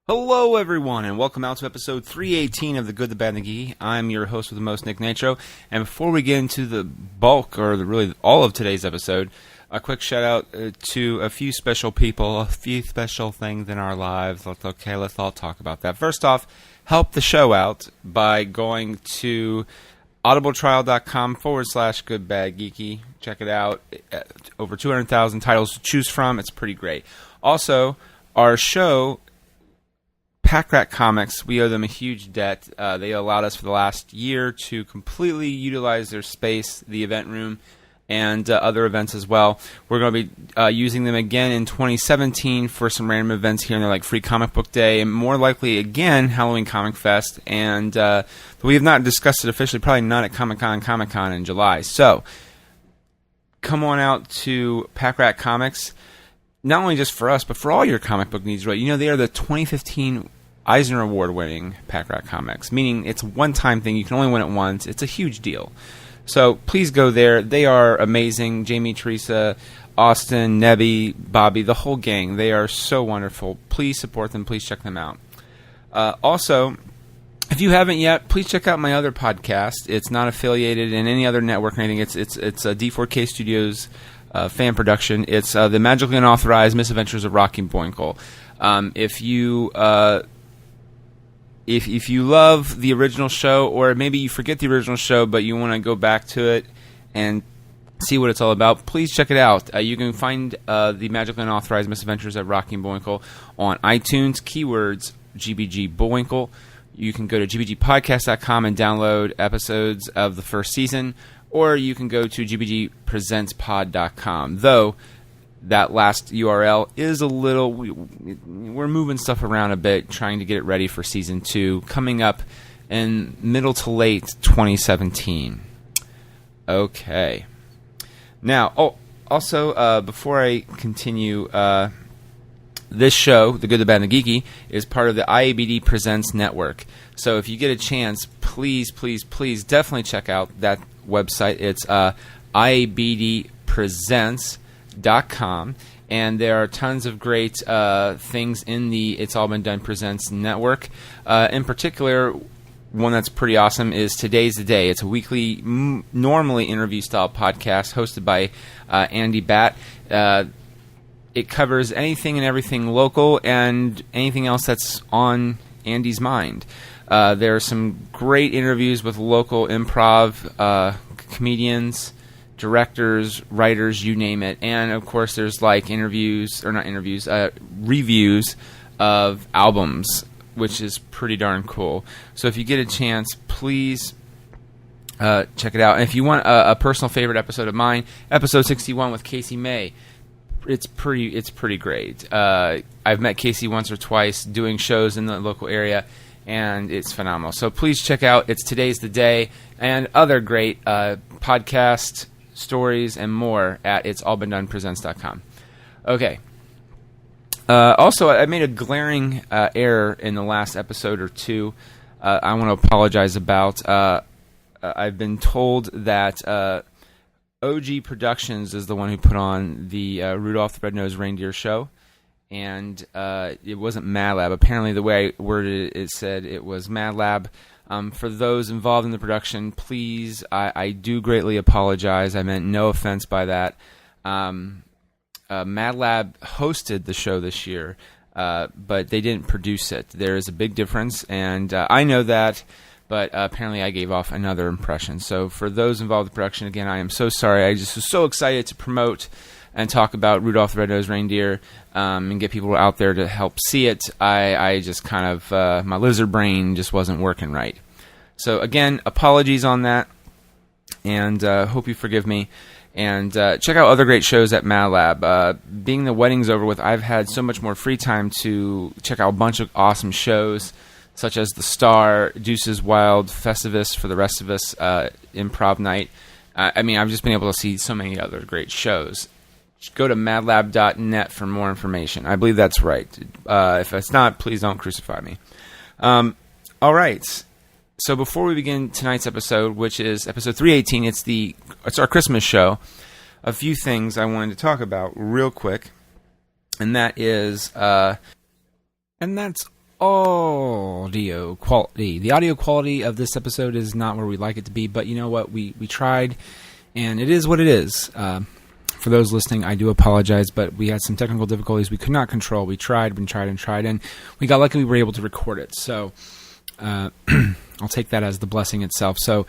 Hello, everyone, and welcome out to episode 318 of The Good, the Bad, and the Geeky. I'm your host with the most, Nick Nitro, and before we get into the bulk, or really all of today's episode, a quick shout-out to a few special people, a few special things in our lives. Let's all talk about that. First off, help the show out by going to audibletrial.com/goodbadgeeky. Check it out. Over 200,000 titles to choose from. It's pretty great. Also, our show, Packrat Comics, we owe them a huge debt. They allowed us for the last year to completely utilize their space, the event room, and other events as well. We're going to be using them again in 2017 for some random events here and there, like Free Comic Book Day, and more likely again Halloween Comic Fest. And we have not discussed it officially, probably not at Comic-Con in July. So come on out to Packrat Comics, not only just for us, but for all your comic book needs. Right? You know, they are the 2015 Eisner Award-winning Packrat Comics, meaning it's a one-time thing. You can only win it once. It's a huge deal. So please go there. They are amazing. Jamie, Teresa, Austin, Nebby, Bobby, the whole gang. They are so wonderful. Please support them. Please check them out. Also, if you haven't yet, please check out my other podcast. It's not affiliated in any other network or anything. It's a D4K Studios fan production. It's the Magically Unauthorized Misadventures of Rocky Boinkle. If you love the original show, or maybe you forget the original show but you want to go back to it and see what it's all about, please check it out. You can find the Magically Unauthorized Misadventures of Rocky Boinkle on iTunes, keywords GBG Boinkle. You can go to gbgpodcast.com and download episodes of the first season, or you can go to gbgpresentspod.com. Though that last URL is a little... We're moving stuff around a bit, trying to get it ready for Season 2, coming up in middle to late 2017. Okay. Now, also, before I continue, this show, The Good, the Bad, and the Geeky, is part of the IABD Presents Network. So if you get a chance, please definitely check out that website. It's IABDpresents.com, and there are tons of great things in the It's All Been Done Presents network. In particular, one that's pretty awesome is Today's the Day. It's a weekly, normally interview-style podcast hosted by Andy Batt. It covers anything and everything local and anything else that's on Andy's mind. There are some great interviews with local improv comedians, directors, writers, you name it. And, of course, there's like reviews of albums, which is pretty darn cool. So if you get a chance, please check it out. And if you want a personal favorite episode of mine, episode 61 with Casey May, it's pretty great. I've met Casey once or twice doing shows in the local area, and it's phenomenal. So please check out It's Today's the Day and other great podcast stories and more at itsallbeendonepresents.com. Okay. Also, I made a glaring error in the last episode or two. I want to apologize about. I've been told that OG Productions is the one who put on the Rudolph the Red-Nosed Reindeer show, and it wasn't Mad Lab. Apparently, the way I worded it said it was Mad Lab. For those involved in the production, please, I do greatly apologize. I meant no offense by that. Mad Lab hosted the show this year, but they didn't produce it. There is a big difference, and I know that. But apparently I gave off another impression. So for those involved in production, again, I am so sorry. I just was so excited to promote and talk about Rudolph the Red-Nosed Reindeer and get people out there to help see it. I just kind of, my lizard brain just wasn't working right. So again, apologies on that, and hope you forgive me. And check out other great shows at Mad Lab. Being the wedding's over with, I've had so much more free time to check out a bunch of awesome shows, such as The Star, Deuces Wild, Festivus for the rest of us, Improv Night. I've just been able to see so many other great shows. Go to madlab.net for more information. I believe that's right. If it's not, please don't crucify me. All right. So before we begin tonight's episode, which is episode 318, it's our Christmas show. A few things I wanted to talk about real quick, and that is, and that's audio quality. The audio quality of this episode is not where we'd like it to be, but you know what? We tried, and it is what it is. For those listening, I do apologize, but we had some technical difficulties we could not control. We tried and tried and tried, and we got lucky we were able to record it. So I'll take that as the blessing itself. So,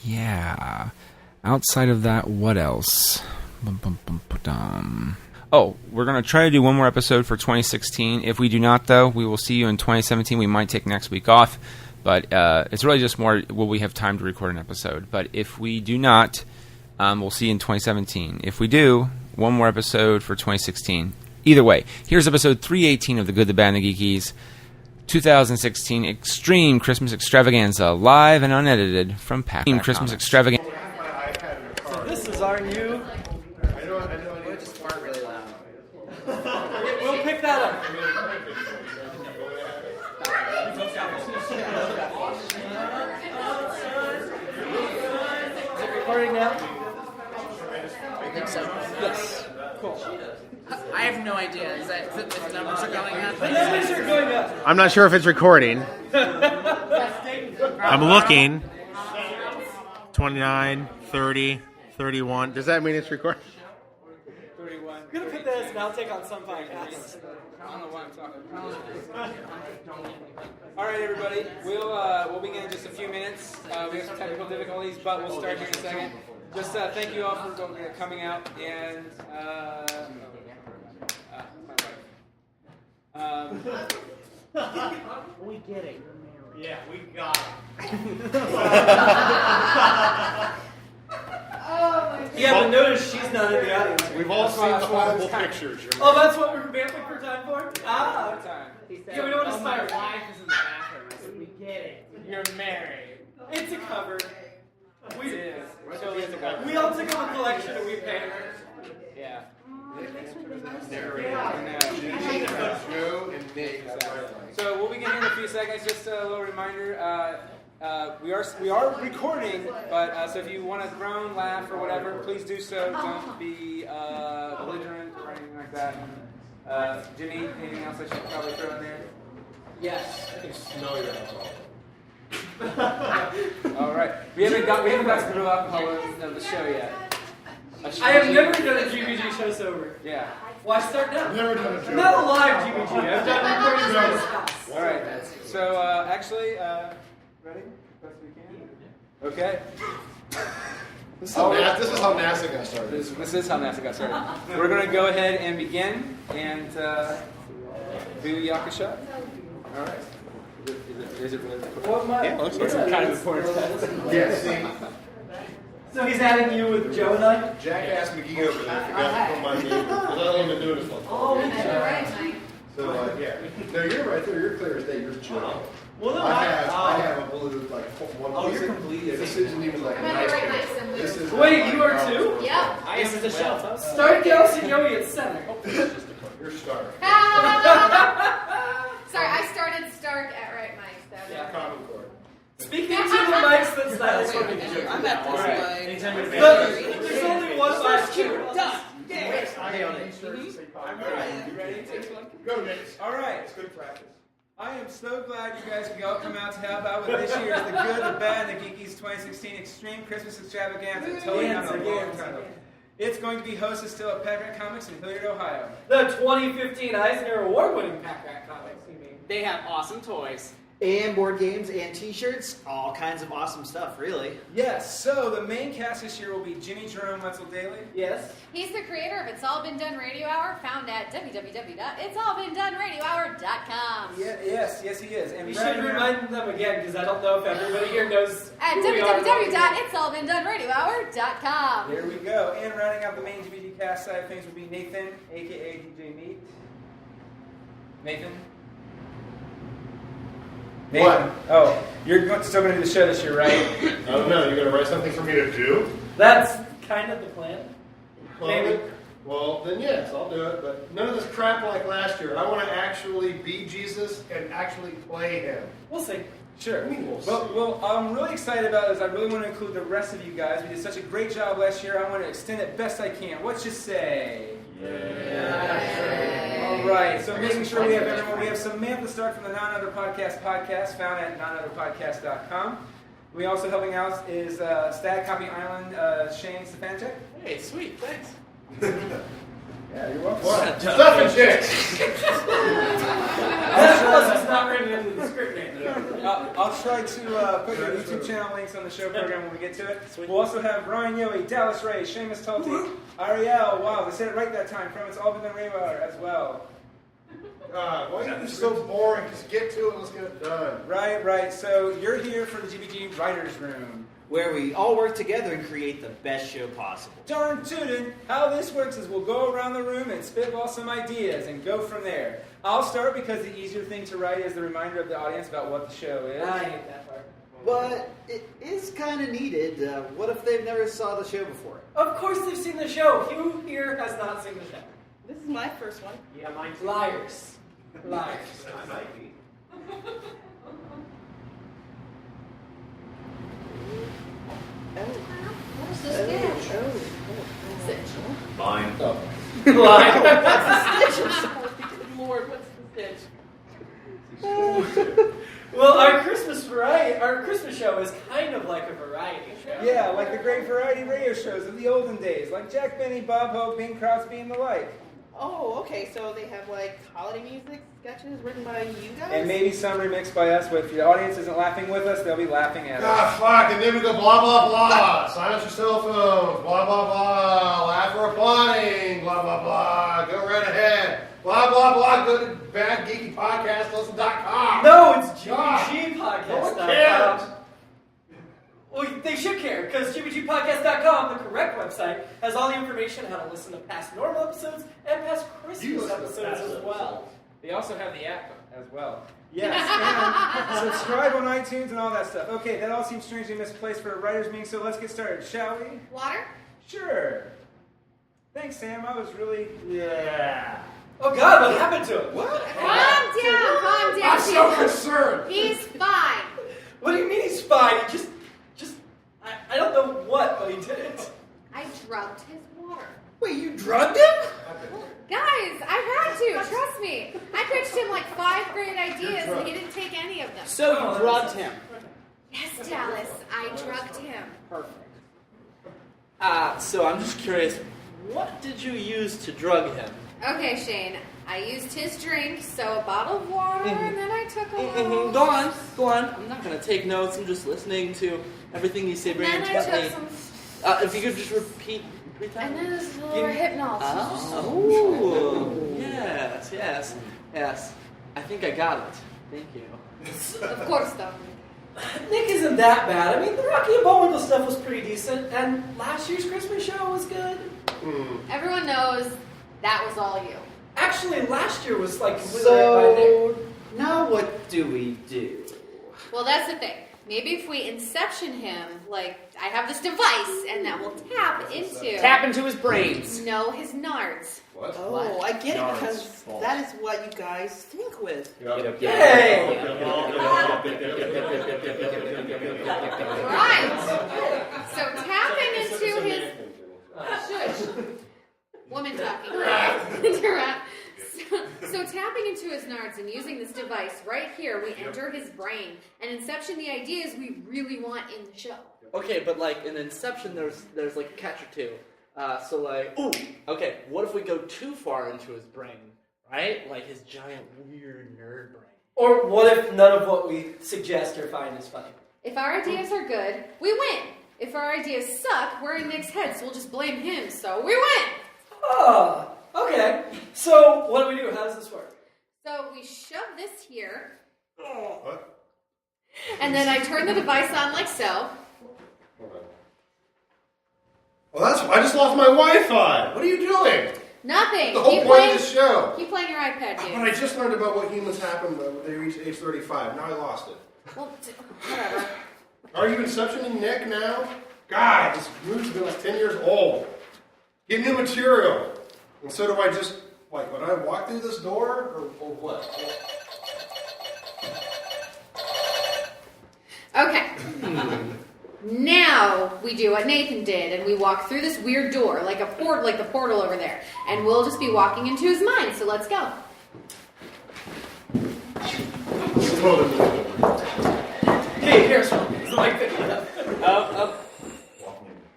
yeah. Outside of that, what else? Oh, we're going to try to do one more episode for 2016. If we do not, though, we will see you in 2017. We might take next week off, but it's really just more will we have time to record an episode. But if we do not, we'll see you in 2017. If we do, one more episode for 2016. Either way, here's episode 318 of The Good, the Bad, and the Geekies, 2016 Extreme Christmas Extravaganza, live and unedited from Packrat Christmas Extravaganza. So this is our new... I know, it just fart really loud. We'll pick that up. Is it recording now? I think so. Yes. Cool. I have no idea. Is that if the numbers are going up? The numbers are going up. I'm not sure if it's recording. I'm looking. 29, 30, 31. Does that mean it's recording? 31. I'm going to put that as an outtake on some podcasts. I don't know why I'm talking. All right, everybody. We'll begin in just a few minutes. We have some technical difficulties, but we'll start here in a second. Just thank you all for coming out and We get it. Yeah, we got it. Yeah, but notice she's not in the audience. We've all seen the horrible pictures. Oh, that's what we're vamping for time for? Ah, time. Yeah, we don't want to start. My wife is in the bathroom. I said, we get it. You're married. It's a cover. We all took up a collection and we paid her. Yeah. So we'll begin in a few seconds. Just a little reminder: we are recording, but so if you want to groan, laugh, or whatever, please do so. Don't be belligerent or anything like that. Jimmy, anything else I should probably throw in there? Yes. I can smell your alcohol. All right. We haven't got to the alcohol of the show yet. I have never done a GBG show sober. Yeah. Why start now? Never done a show. I'm not a live GBG. I've done recordings in this house. All right. So actually, ready? Best we can. Okay. This is how NASA got started. This is how NASA got started. We're going to go ahead and begin and do Yakasha. All right. Is it really recording? Yeah, it looks like some kind of important stuff. Yes. So he's adding you with Joe and I? Jackass McGee over there forgot to put my name because I don't even do this one. Oh, So, yeah. No, you're right there. You're clear as day. You're Joe. Well, no, I have a blue, like, one. Oh, you're complete. This isn't even like a nice one. This is Wait, you are too? Yeah. I am the shelf. Start Kelsey Joey at center. You're Stark. Sorry, I started Stark at right mic. So. Yeah. Common core. Speaking to the mics that's not I'm at this way. There's only one last two. Done. I nailed it. I'm ready. You ready? Go, Nick. All right. It's good practice. I am so glad you guys could all come out to help out with this year's The Good, the Bad, and the Geekies 2016 Extreme Christmas Extravaganza. Totally not a long title. It's going to be hosted still at Packrat Comics in Hilliard, Ohio. The 2015 Eisner Award-winning Packrat Comics, you mean? They have awesome toys. And board games and t-shirts, all kinds of awesome stuff, really. Yes, so the main cast this year will be Jimmy Jereome Wetzel Daily. Yes. He's the creator of It's All Been Done Radio Hour, found at www.itsallbeendoneradio.com. Yes, he is. And You should remind them again, because I don't know if everybody here knows At who we are. www.itsallbeendoneradio.hour.com. There we go. And rounding out the main GBG cast side of things will be Nathan, a.k.a. DJ Meat. Nathan? What? Oh, you're still going to do the show this year, right? I don't know. You're going to write something for me to do? That's kind of the plan. Maybe. Well, then yes, I'll do it. But none of this crap like last year. I want to actually be Jesus and actually play him. We'll see. Sure. We'll see. Well, I'm really excited about is I really want to include the rest of you guys. We did such a great job last year. I want to extend it best I can. What you say? Yeah. All All right, so making sure we have everyone. We have Samantha Stark from the None Other Podcast found at noneotherpodcast.com. We also helping out is Stag Copy Island, Shane Stefanchik. Hey, sweet, thanks. Yeah, you're welcome. What? Stefanchik! That's not written into the script name. I'll try to put your YouTube channel links on the show program when we get to it. We'll also have Ryan Yoey, Dallas Ray, Seamus Talty, Ariel. Wow, they said it right that time. From It's All Been Done Radio Hour as well. God, why are you so boring? Just get to it and let's get it done. Right. So you're here for the GBG Writers Room. Where we all work together and create the best show possible. Darn tootin', how this works is we'll go around the room and spitball some ideas and go from there. I'll start because the easier thing to write is the reminder of the audience about what the show is. I hate that part. But it is kind of needed. What if they've never saw the show before? Of course they've seen the show. Who here has not seen the show? This is my first one. Yeah, mine too. Liars. Liars. I might be. Where's the stitch? Mine. Liar. Good Lord, what's the stitch? Well, our Christmas show is kind of like a variety show. Yeah, like the great variety radio shows of the olden days, like Jack Benny, Bob Hope, Bing Crosby, and the like. Oh, okay, so they have like holiday music sketches written by you guys? And maybe some remixed by us, but if the audience isn't laughing with us, they'll be laughing at us. Ah, fuck, and then we go blah, blah, blah. Silence your cell phones. Blah, blah, blah. Laugh or applauding. Blah, blah, blah. Go right ahead. Blah, blah, blah. Go to badgeekypodcast.com. No, it's God. GBG Podcast. No one cares. Well, they should care, because GBG-podcast.com, the correct website, has all the information on how to listen to past normal episodes and past You Christmas listen to episodes past as well. They also have the app as well. Yes, and subscribe on iTunes and all that stuff. Okay, that all seems strangely misplaced for a writer's meeting, so let's get started, shall we? Water? Sure. Thanks, Sam. I was really... Yeah. Oh God, what happened to him? Calm down. I'm so concerned. He's fine. What do you mean he's fine? He I don't know what, but he did it. I drugged his water. Wait, you drugged him? Guys, I had to. Trust me. I pitched him like 5 great ideas, and he didn't take any of them. So you drugged him. Yes, Dallas, I drugged him. Perfect. So I'm just curious, what did you use to drug him? Okay, Shane. I used his drink, so a bottle of water, and then I took a little. Go on. I'm not going to take notes. I'm just listening to everything you say very And then I intently. took some. If you could just repeat that. And then this little hypnol. Oh, yes. I think I got it. Thank you. Of course, though. Nick isn't that bad. I mean, the Rocky and Bullwinkle stuff was pretty decent, and last year's Christmas show was good. Everyone knows that was all you. Actually, last year was like completely right by Nick. So now what do we do? Well, that's the thing. Maybe if we inception him, like, I have this device, and that will tap into his brains. No, his nards. What? Oh, I get it, No, because it's false. that is what you guys think with. Yay! Right. So tapping into his... Shush. Woman talking. So tapping into his nards and using this device right here, we enter his brain and inception the ideas we really want in the show. Okay, but like in Inception, there's like a catch or two. So like, okay, what if we go too far into his brain, right? Like his giant weird nerd brain. Or what if none of what we suggest or find is funny? If our ideas are good, we win. If our ideas suck, we're in Nick's head, so we'll just blame him, so we win. Oh, okay. So what do we do? How does this work? So we shove this here, What? and then I turn the device on like so. Hold on. Well, I just lost my Wi-Fi. What are you doing? Nothing. The whole point of this show. Keep playing your iPad, But dude. I just learned about what humans happen when they reach age 35. Now I lost it. Well, whatever. Are you inceptioning Nick now? God, this movie's been like 10 years old. Get new material. And so do I just, like, when I walk through this door, or what? Okay. Now we do what Nathan did, and we walk through this weird door, like the portal over there, and we'll just be walking into his mind. So let's go. Hey, here's one. It's like 50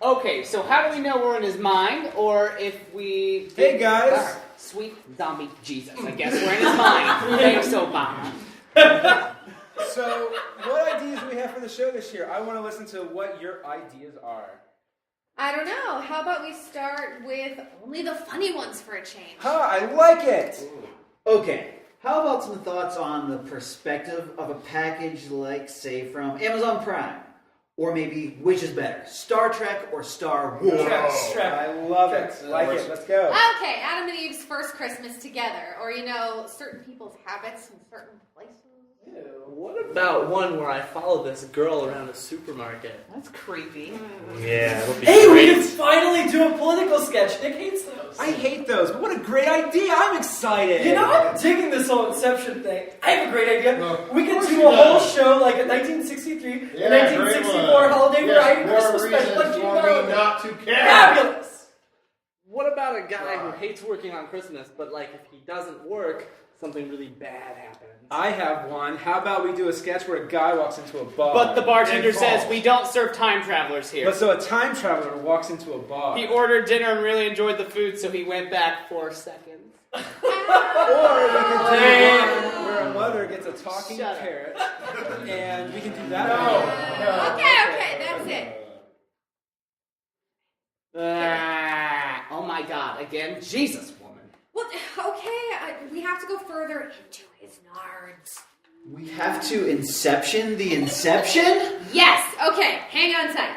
Okay, so how do we know we're in his mind, or if we... Hey, guys. Sweet zombie Jesus, I guess we're in his mind. Thanks, Obama. So, what ideas do we have for the show this year? I want to listen to what your ideas are. I don't know. How about we start with only the funny ones for a change? I like it. Okay, how about some thoughts on the perspective of a package like, say, from Amazon Prime? Or maybe, which is better, Star Trek or Star Wars? I love it. Like it. Let's go. Okay, Adam and Eve's first Christmas together. Or, certain people's habits in certain places. What about one where I follow this girl around a supermarket? That's creepy. Yeah, it'll be Hey, great. we can finally do a political sketch. Nick hates those. I hate those, but what a great idea. I'm excited. I'm digging this whole Inception thing. I have a great idea. Well, We could of do a course you whole do. show like a 1963 and Yeah, 1964 holiday variety Christmas special. Like for me not to care. Fabulous! What about a guy who hates working on Christmas, but if he doesn't work, something really bad happens? I have one. How about we do a sketch where a guy walks into a bar? But the bartender and says falls. we don't serve time travelers here. But so a time traveler walks into a bar. He ordered dinner and really enjoyed the food, so he went back 4 seconds. Or we can do one where a mother gets a talking Shut up. parrot, and we can do that. Okay, that's it. Oh my God! Again, Jesus, woman. Well, okay, we have to go further into his nards. We have to Inception the Inception? Yes, okay, hang on tight.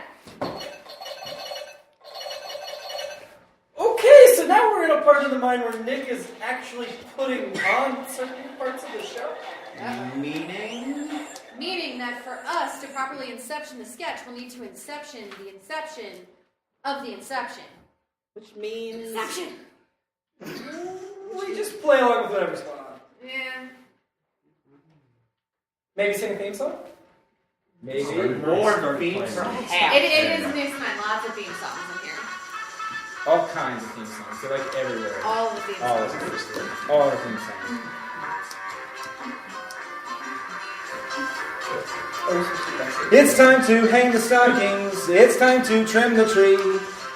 Okay, so now we're in a part of the mind where Nick is actually putting on certain parts of the show. Meaning? Meaning that for us to properly inception the sketch, we'll need to inception the inception of the inception. Which means... Inception! We just play along with whatever's going on. Yeah. Maybe sing a theme song? Maybe. More themes from half. It is news time, lots of theme songs in here. All kinds of theme songs. They're like everywhere. All the theme All songs. of them. All the theme songs. It's time to hang the stockings. It's time to trim the tree.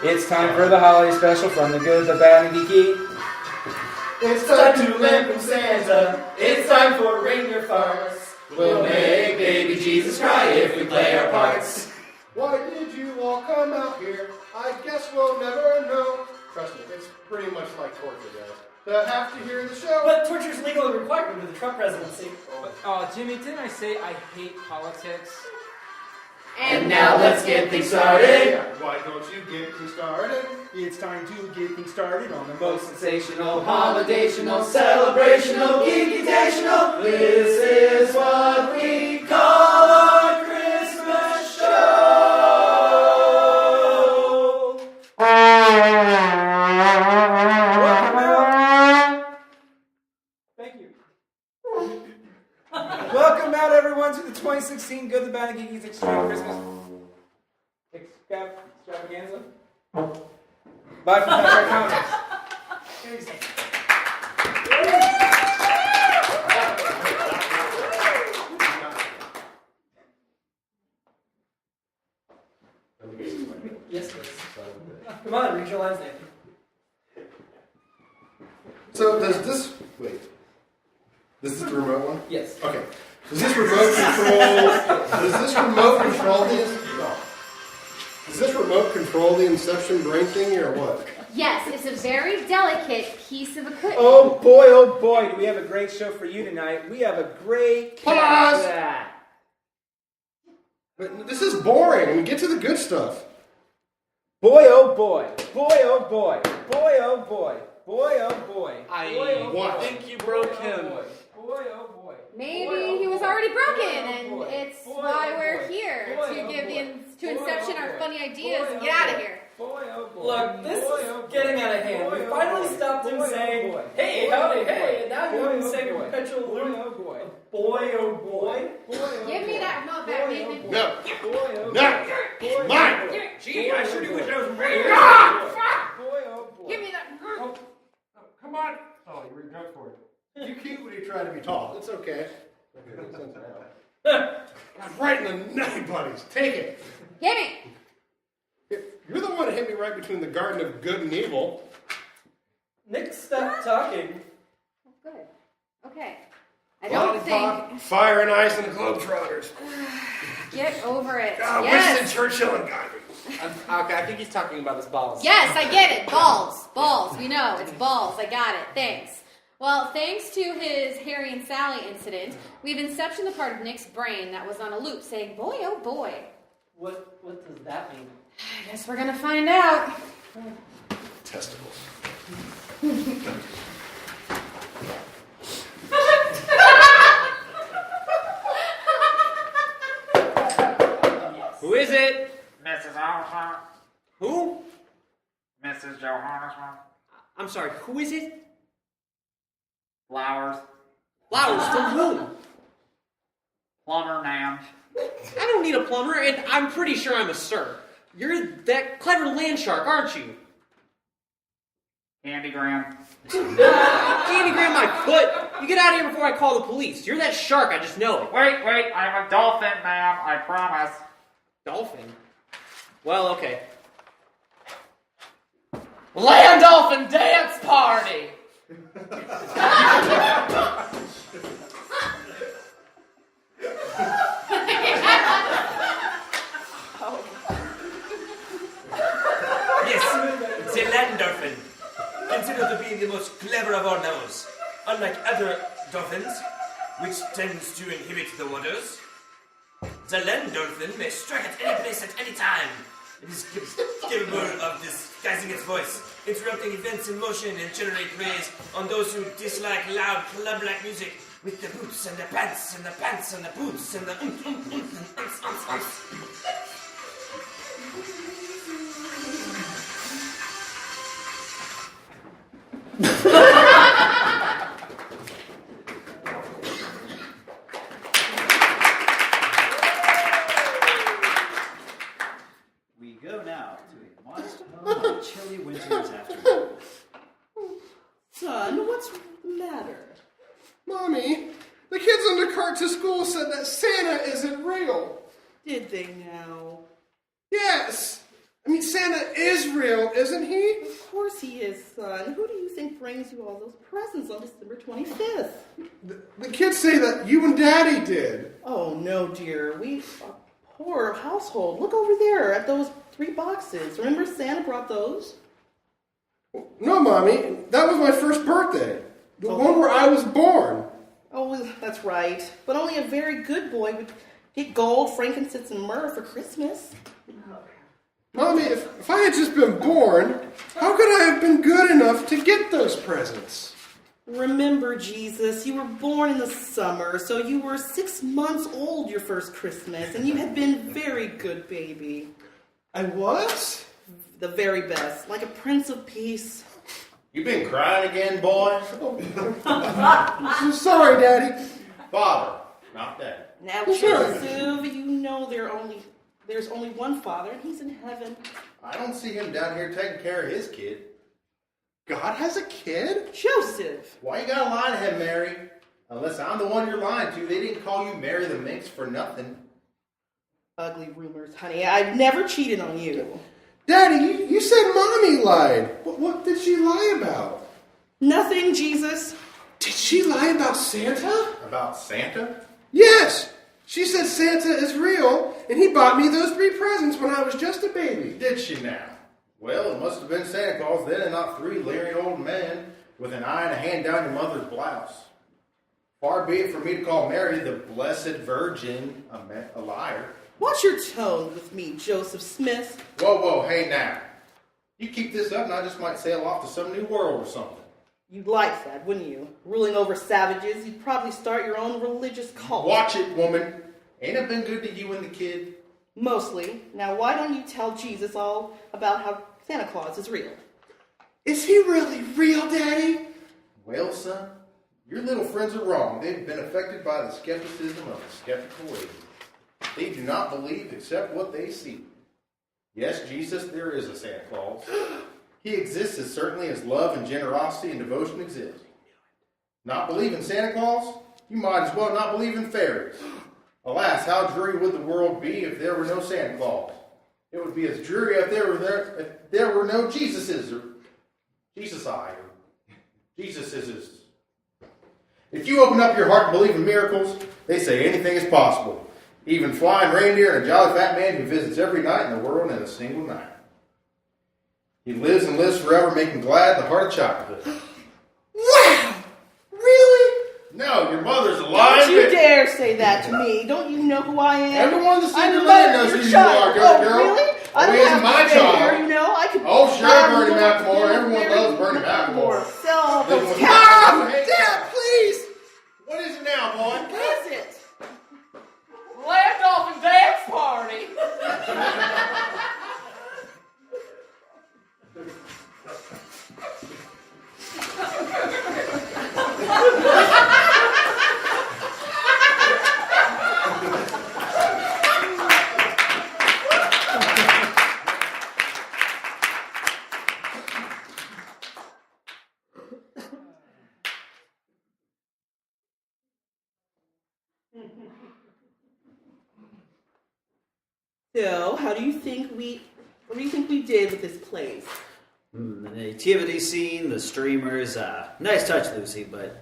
It's time for the holiday special from the good, the bad, and geeky. It's time to limp from Santa. It's time for reindeer farts. We'll make baby Jesus cry if we play our parts. Why did you all come out here? I guess we'll never know. Trust me, it's pretty much like torture, guys. To have to hear the show. But torture's legal and required under the Trump presidency. Oh, Jimmy, didn't I say I hate politics? And now let's get things started. Why don't you get me started? It's time to get things started on the most Sensational, holidational, celebrational, geekitational. This is what we call our Christmas show. Thank you. Welcome out, everyone, to the 2016 Good, the Bad, and Geeky's Extreme Christmas Extravaganza. Bye from Packrat Comics. Yes, please. Come on, read your lines, Nathan. So does this... Wait. This is the remote one? Yes. Okay. Does this remote control... Does this remote control the... No. Does this remote control the Inception brain thingy or what? yes, it's a very delicate piece of equipment. Oh boy, do we have a great show for you tonight. We have a great Pause! cast. But this is boring. I mean, get to the good stuff. Boy, oh boy. Boy, oh boy. Boy, oh boy. Boy, oh boy. What? think you broke him. Boy, oh boy. Maybe he was already broken, and it's why we're here to give to Inception our funny ideas and get out of here. Boy, oh boy. Look, this is getting out of hand. We Boy, oh finally boy. stopped him Boy, oh saying, boy. hey, Boy, howdy, oh boy. hey, and now Boy, you're oh saying a boy. perpetual Boy, loop. oh boy. Boy, oh boy. Give me that remote back, Nathan. No. Boy, oh No. boy. Mine. Gee, I should have with those rings. Boy, oh boy. Give me that. Come on. Oh, you were good for it. You cute when you try to be tall. It's okay. Okay, makes sense now. God, right in the night, buddies. Take it. Hit me. You're the one that hit me right between the garden of good and evil. Nick, stop talking. Oh, good. Okay. I don't think... Lollipop, fire and ice, and the Globetrotters. Get over it. God, Yes. Winston Churchill and Gandhi. Okay, I think he's talking about his balls. Yes, I get it. Balls. Balls. We know. It's balls. I got it. Thanks. Well, thanks to his Harry and Sally incident, we've inceptioned the part of Nick's brain that was on a loop saying, boy, oh boy. What does that mean? I guess we're going to find out. Testicles. Who is it? Mrs. Johannesson. Who? Mrs. Johannesson. I'm sorry, who is it? Flowers. Flowers from whom? Plumber, ma'am. I don't need a plumber, and I'm pretty sure I'm a sir. You're that clever land shark, aren't you? Candygram. Candygram my foot! You get out of here before I call the police. You're that shark, I just know it. Wait, I'm a dolphin, ma'am. I promise. Dolphin? Well, okay. Land Dolphin Dance Party! Yes, the land dolphin. Considered to be the most clever of all mammals. Unlike other dolphins, which tends to inhabit the waters, the land dolphin may strike at any place at any time. It is capable of disguising its voice, interrupting events in motion, and generate praise on those who dislike loud club-like music with the boots and the pants and the pants and the boots and the We go now to a modest home on a chilly winter's afternoon. Son, what's the matter? Mommy, the kids on the cart to school said that Santa isn't real. Did they now? Yes. I mean, Santa is real, isn't he? Of course he is, son. Who do you think brings you all those presents on December 25th? The kids say that you and Daddy did. Oh, no, dear. We are a poor household. Look over there at those 3 boxes. Remember Santa brought those? No, Mommy, that was my first birthday. The one where I was born. Oh, that's right. But only a very good boy would get gold, frankincense, and myrrh for Christmas. Mommy, if I had just been born, how could I have been good enough to get those presents? Remember, Jesus, you were born in the summer, so you were 6 months old your first Christmas, and you had been very good baby. I was? The very best, like a prince of peace. You been crying again, boy? I'm sorry, Daddy. Father, not Daddy. Now, Joseph, you know there's only one Father, and he's in heaven. I don't see him down here taking care of his kid. God has a kid? Joseph! Why you gotta lie to him, Mary? Unless I'm the one you're lying to, they didn't call you Mary the Minx for nothing. Ugly rumors, honey. I've never cheated on you. Daddy, you said Mommy lied. What did she lie about? Nothing, Jesus. Did she lie about Santa? About Santa? Yes! She said Santa is real, and he bought me those 3 presents when I was just a baby. Did she now? Well, it must have been Santa Claus then and not 3 leering old men with an eye and a hand down your mother's blouse. Far be it for me to call Mary the Blessed Virgin a liar. Watch your tone with me, Joseph Smith. Whoa, hey now. You keep this up and I just might sail off to some new world or something. You'd like that, wouldn't you? Ruling over savages, you'd probably start your own religious cult. Watch it, woman. Ain't it been good to you and the kid? Mostly. Now, why don't you tell Jesus all about how Santa Claus is real? Is he really real, Daddy? Well, son, your little friends are wrong. They've been affected by the skepticism of the skeptical age. They do not believe except what they see. Yes, Jesus, there is a Santa Claus. He exists as certainly as love and generosity and devotion exist. Not believe in Santa Claus? You might as well not believe in fairies. Alas, how dreary would the world be if there were no Santa Claus? It would be as dreary if there were no Jesuses, or Jesus-I, or Jesuses. If you open up your heart to believe in miracles, they say anything is possible. Even flying reindeer and a jolly fat man who visits every night in the world in a single night. He lives and lives forever, making glad the heart of childhood. Wow! Really? No, your mother's a lying Don't you bitch. dare say that to me. Don't you know who I am? Everyone in the I'm senior the land mother knows of who your you are, child. good Oh, girl. really? I Oh, don't he is have my to stay child. here, you know. I could. Oh, sure, Bernie McLemore. Everyone loves Bernie McLemore. Sell all those Mom! cows. Dad, please! What is it now, boy? What is it? Land Dolphin Dance Party! So, what do you think we did with this place? The nativity scene, the streamers, nice touch, Lucy, but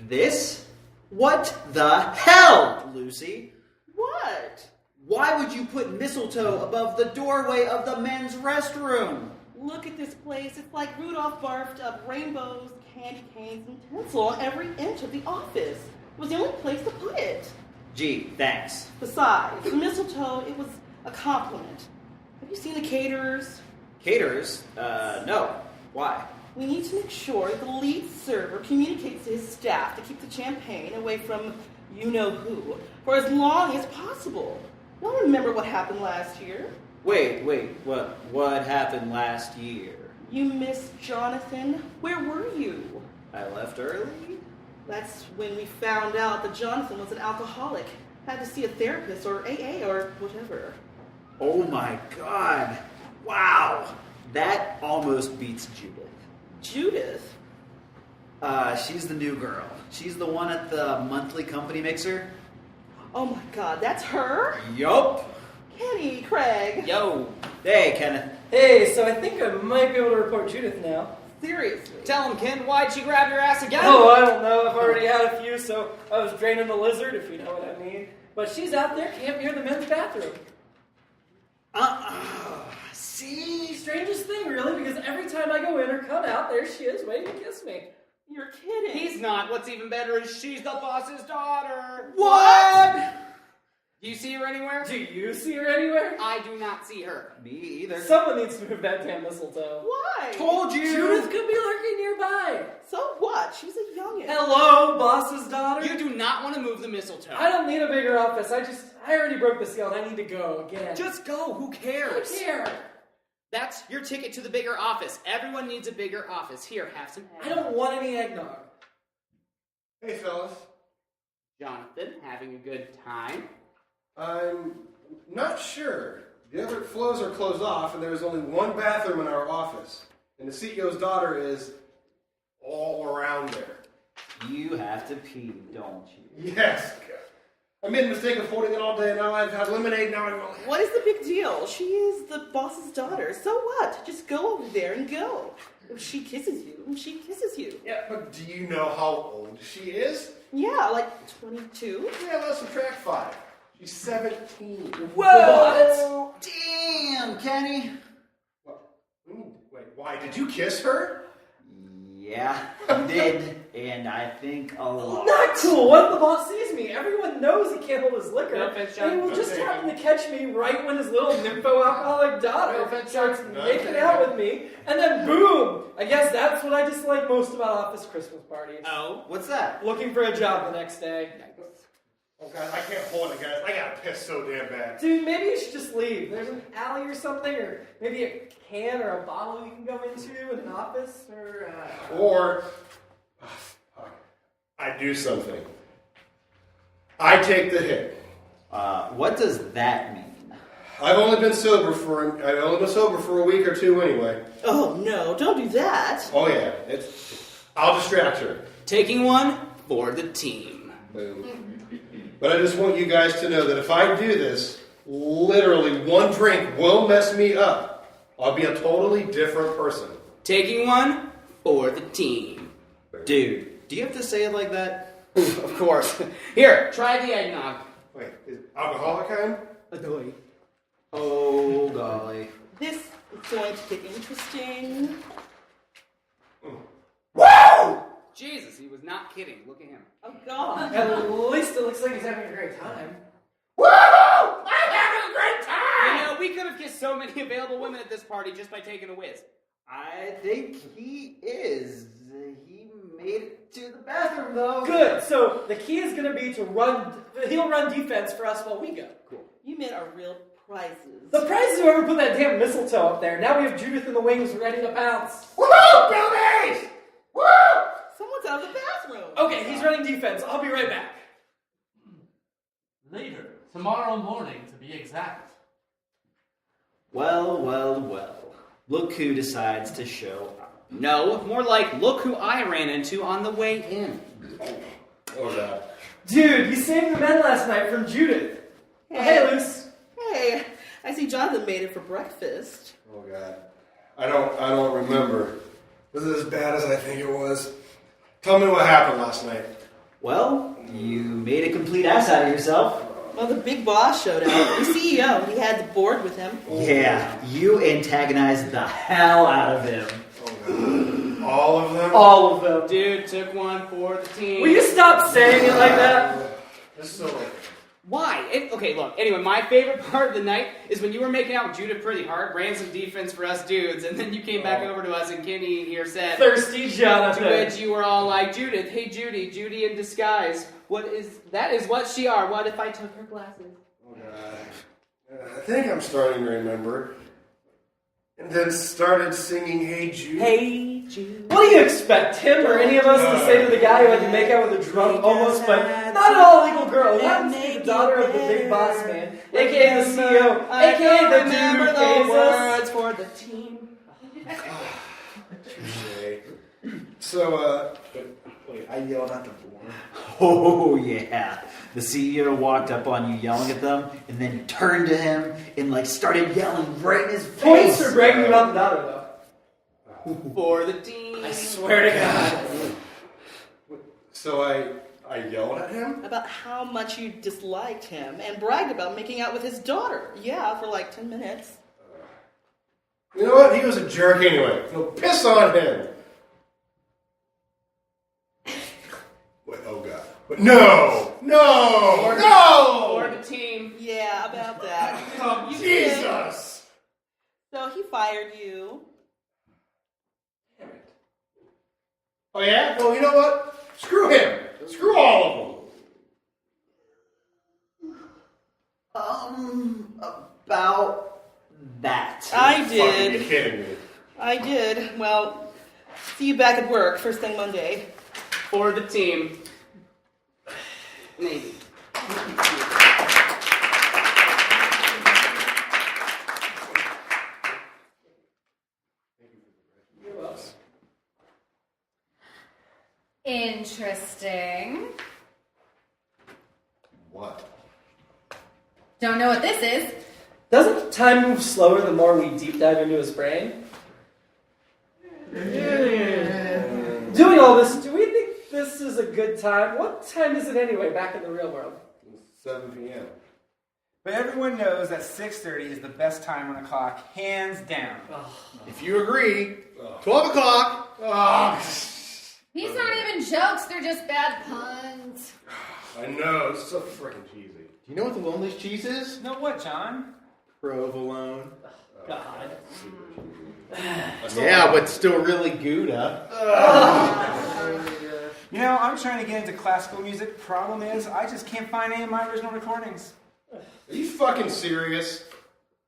this? What the hell, Lucy? What? Why would you put mistletoe above the doorway of the men's restroom? Look at this place. It's like Rudolph barfed up rainbows, candy canes, and tinsel on every inch of the office. It was the only place to put it. Gee, thanks. Besides, the mistletoe, it was a compliment. Have you seen the caterers? Caterers? No. Why? We need to make sure that the lead server communicates to his staff to keep the champagne away from you-know-who for as long as possible. Y'all remember what happened last year? Wait, what happened last year? You missed Jonathan. Where were you? I left early? That's when we found out that Jonathan was an alcoholic. Had to see a therapist or AA or whatever. Oh my god. Wow. That almost beats Judith. Judith? She's the new girl. She's the one at the monthly company mixer. Oh my god, that's her? Yup. Kenny, Craig. Yo. Hey, Kenneth. Hey, so I think I might be able to report Judith now. Seriously. Tell him, Ken, why'd she grab your ass again? Oh, I don't know. I've already had a few, so I was draining the lizard, if you know what I mean. But she's out there camping near the men's bathroom. See? Strangest thing, really, because every time I go in or come out, there she is, waiting to kiss me. You're kidding. He's not. What's even better is she's the boss's daughter. What? Do you see her anywhere? Do you see her anywhere? I do not see her. Me either. Someone needs to move that damn mistletoe. Why? Told you. Judith could be lurking nearby. So what? She's a youngin'. Hello, boss's daughter. You do not want to move the mistletoe. I don't need a bigger office. I already broke the seal and I need to go again. Just go. Who cares? I care. That's your ticket to the bigger office. Everyone needs a bigger office. Here, have some I don't want any eggnog. Hey, fellas. Jonathan, having a good time? I'm not sure. The other flows are closed off, and there's only one bathroom in our office. And the CEO's daughter is all around there. You have to pee, don't you? Yes. I made the mistake of holding it all day, and now I've had lemonade, now I will. What is the big deal? She is the boss's daughter. So what? Just go over there and go. If she kisses you, she kisses you. Yeah, but do you know how old she is? Yeah, like 22. Yeah, let's subtract 5. She's 17. Whoa! Damn, Kenny. Wait, why? Did you kiss her? Yeah, you did, and I think a lot. Not cool. What if the boss sees me? Everyone knows he can't hold his liquor. No offense, and he will John. just happen to catch me right when his little nympho-alcoholic daughter starts making out with me, and then boom! I guess that's what I dislike most about office Christmas parties. Oh? What's that? Looking for a job the next day. Oh, guys, I can't hold it, guys. I gotta piss so damn bad. Dude, maybe you should just leave. There's an alley or something, or maybe a can or a bottle you can go into in an office, Or, I do something. I take the hit. What does that mean? I've only been sober for a week or two anyway. Oh no, don't do that. Oh yeah, I'll distract her. Taking one for the team. But I just want you guys to know that if I do this, literally one drink will mess me up. I'll be a totally different person. Taking one for the team. Dude, do you have to say it like that? Of course. Here, try the eggnog. Wait, is it alcoholic kind? Adoy. Oh, golly. This is going to get interesting. Woo! Jesus, he was not kidding. Look at him. Oh, God. At least it looks like he's having a great time. Woo! I'm having a great time! You know, we could have kissed so many available women at this party just by taking a whiz. I think he is. He made it to the bathroom, though. Good. So the key is going to be to run. He'll run defense for us while we go. Cool. You men are real prizes. The prize is whoever put that damn mistletoe up there. Now we have Judith in the wings ready to pounce. Woohoo! Billies! Woo! Someone's out of the bathroom. Okay, he's running defense. I'll be right back. Later, tomorrow morning to be exact. Well, well, well. Look who decides to show up. No, more like, look who I ran into on the way in. Oh, God. Dude, you saved the men last night from Judith. Hey, Luce. Hey, I see Jonathan made it for breakfast. Oh, God. I don't remember. Was it as bad as I think it was? Tell me what happened last night. Well, you made a complete ass out of yourself. Well, the big boss showed up. The CEO, he had the board with him. Yeah, you antagonized the hell out of him. Oh, God. All of them? All of them. Dude, took one for the team. Will you stop saying it like that? This is so like... Why? Okay, look, anyway, my favorite part of the night is when you were making out with Judith pretty hard, ran some defense for us dudes, and then you came back over to us and Kenny here said... Thirsty Jonathan. To which you were all like, Judith, hey Judy in disguise. That is what she are. What if I took her glasses? Oh, God. I think I'm starting to remember. And then started singing Hey Jude. Hey Jude. What do you expect, him or any of us to say to the guy who had to make out with a drunk almost, but not at all legal girl? That was the daughter of the big boss man, a.k.a. the CEO, a.k.a. the dude who pays us. Words for the team. So, wait, I yelled at the board. Oh, yeah. The CEO walked up on you yelling at them, and then you turned to him and, started yelling right in his face. Points for bragging about the daughter, though. For the team. I swear to God. So I yelled at him? About how much you disliked him and bragged about making out with his daughter. Yeah, for 10 minutes. You know what? He was a jerk anyway. So piss on him. Wait, oh, God. But no! For the team. Yeah, about that. Oh, You did. Jesus! So he fired you. Oh, yeah? Well, you know what? Screw him. Screw all of them. About that. I Fucking did. kidding me. I did. Well, see you back at work first thing Monday. For the team. Maybe. Interesting. What? Don't know what this is. Doesn't time move slower the more we deep dive into his brain? Doing all this, do we think this is a good time? What time is it anyway back in the real world? 7 p.m. But everyone knows that 6:30 is the best time on the clock, hands down. If you agree, 12 o'clock. These aren't even jokes, they're just bad puns. I know, it's so freaking cheesy. Do you know what the loneliest cheese is? No, what, John? Provolone. God. Yeah, but still really Gouda. You know, I'm trying to get into classical music. Problem is, I just can't find any of my original recordings. Are you fucking serious?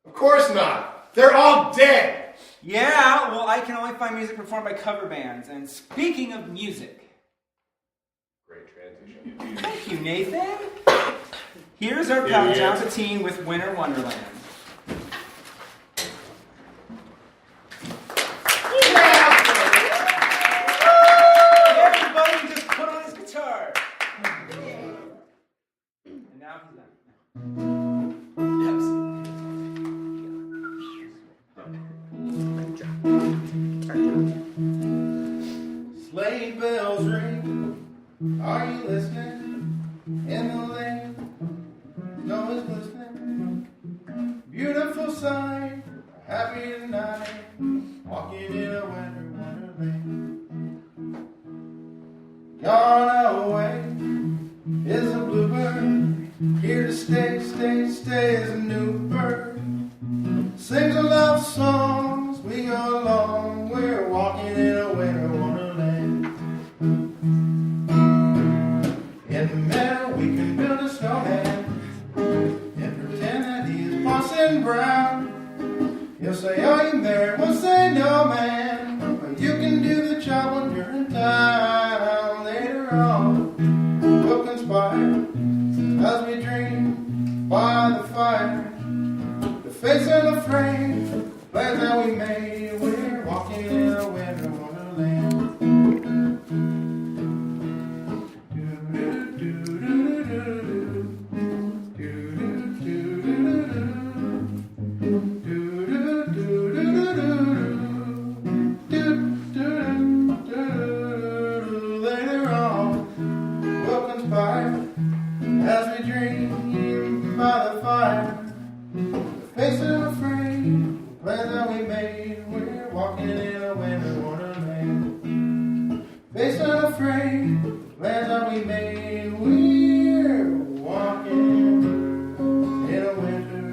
Of course not. They're all dead. Yeah, well, I can only find music performed by cover bands. And speaking of music... Great transition. Thank you, Nathan. Here's our pal Jon Bettin with Winter Wonderland. Everybody just put on his guitar. Sleigh bells ring, are you listening? In the lane, snow is glistening. Beautiful sight, happy tonight, walking in a winter wonderland. Gone away is a bluebird, here to stay, stay, stay is a new bird. Sings a love songs, we go along, we're walking in a winter wonderland. In the meadow we can build a snowman and pretend that he is Parson Brown. He'll say, are you married? We'll say, no, man. But you can do the job when you're in town. Later on, we'll conspire as we dream by the fire. The face and the frame, plans that we made. We're walking in a winter wonderland. Later on, we'll conspire as we dream by the fire. Face and a frame, plans that we made. We're walking in a winter wonderland. Face and a frame, plans that we made. We're walking in a winter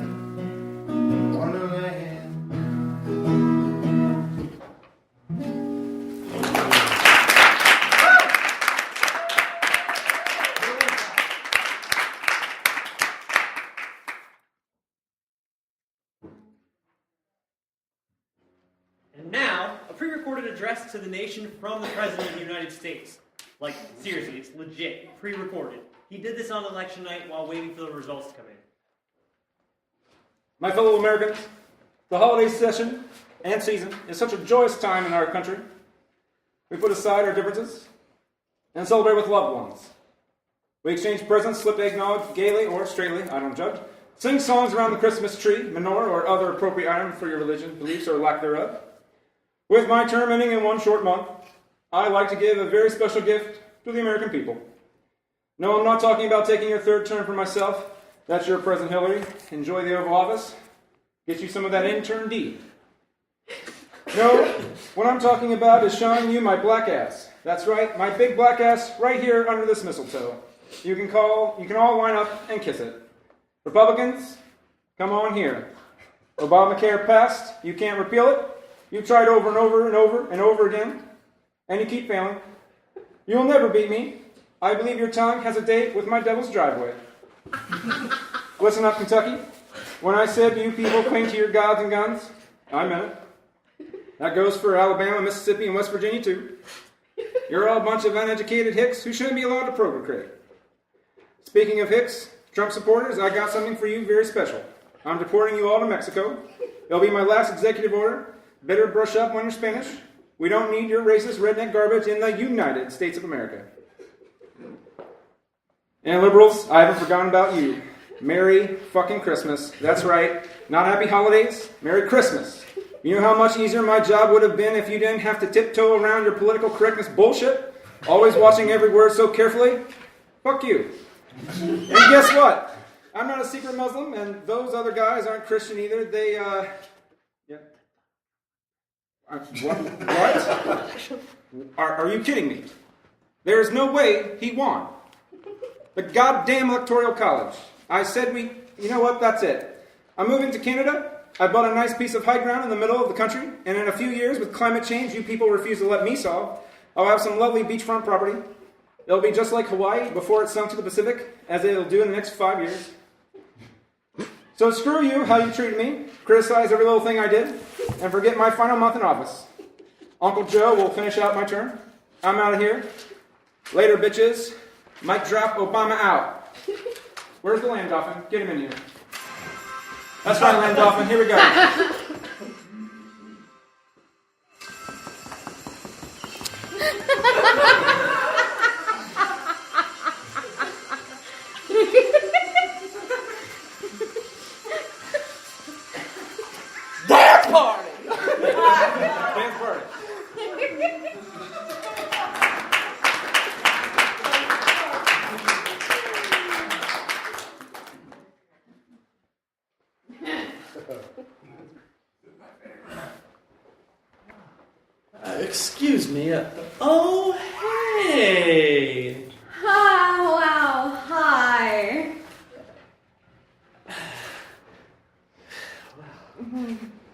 wonderland. And now, a pre-recorded address to the nation from the President of the United States. Like, seriously, it's legit, pre-recorded. He did this on election night while waiting for the results to come in. My fellow Americans, the holiday session and season is such a joyous time in our country. We put aside our differences and celebrate with loved ones. We exchange presents, slip eggnog, gaily or straightly, I don't judge. Sing songs around the Christmas tree, menorah, or other appropriate item for your religion, beliefs, or lack thereof. With my term ending in one short month, I like to give a very special gift to the American people. No, I'm not talking about taking a third term for myself. That's your President Hillary. Enjoy the Oval Office. Get you some of that intern D. No, what I'm talking about is showing you my black ass. That's right, my big black ass right here under this mistletoe. You can all line up and kiss it. Republicans, come on here. Obamacare passed. You can't repeal it. You tried over and over and over and over again, and you keep failing. You'll never beat me. I believe your tongue has a date with my devil's driveway. Listen up, Kentucky. When I said you people cling to your gods and guns, I meant it. That goes for Alabama, Mississippi, and West Virginia, too. You're all a bunch of uneducated hicks who shouldn't be allowed to procreate. Speaking of hicks, Trump supporters, I got something for you very special. I'm deporting you all to Mexico. It'll be my last executive order. Better brush up on your Spanish. We don't need your racist redneck garbage in the United States of America. And liberals, I haven't forgotten about you. Merry fucking Christmas. That's right. Not happy holidays. Merry Christmas. You know how much easier my job would have been if you didn't have to tiptoe around your political correctness bullshit? Always watching every word so carefully? Fuck you. And guess what? I'm not a secret Muslim, and those other guys aren't Christian either. They, yeah. What? Are you kidding me? There is no way he won. The goddamn Electoral College. I said you know what, that's it. I'm moving to Canada. I bought a nice piece of high ground in the middle of the country, and in a few years, with climate change you people refuse to let me solve, I'll have some lovely beachfront property. It'll be just like Hawaii before it sunk to the Pacific, as it'll do in the next 5 years. So screw you, how you treated me, criticize every little thing I did, and forget my final month in office. Uncle Joe will finish out my term. I'm out of here. Later, bitches. Mic drop, Obama out. Where's the land dolphin? Get him in here. That's right, land dolphin. Here we go. excuse me. Oh, hey. Wow, hi.